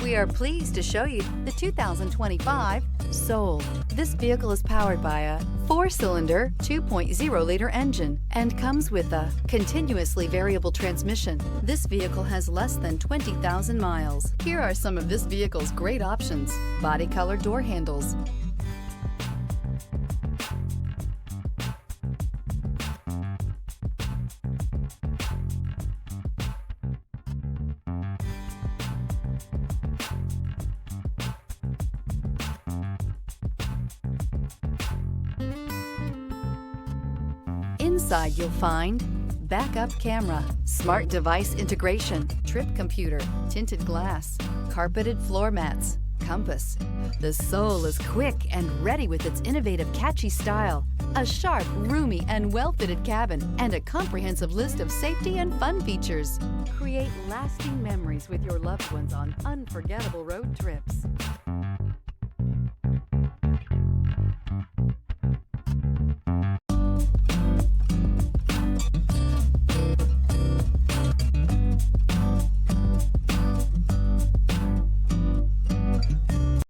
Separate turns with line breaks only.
We are pleased to show you the 2025 Soul. This vehicle is powered by a 4-cylinder, 2.0-liter engine and comes with a continuously variable transmission. This vehicle has less than 20,000 miles. Here are some of this vehicle's great options: body color door handles, Inside you'll find backup camera, smart device integration, trip computer, tinted glass, carpeted floor mats, compass. The Soul is quick and ready with its innovative, catchy style, a sharp, roomy, and well-fitted cabin, and a comprehensive list of safety and fun features. Create lasting memories with your loved ones on unforgettable road trips.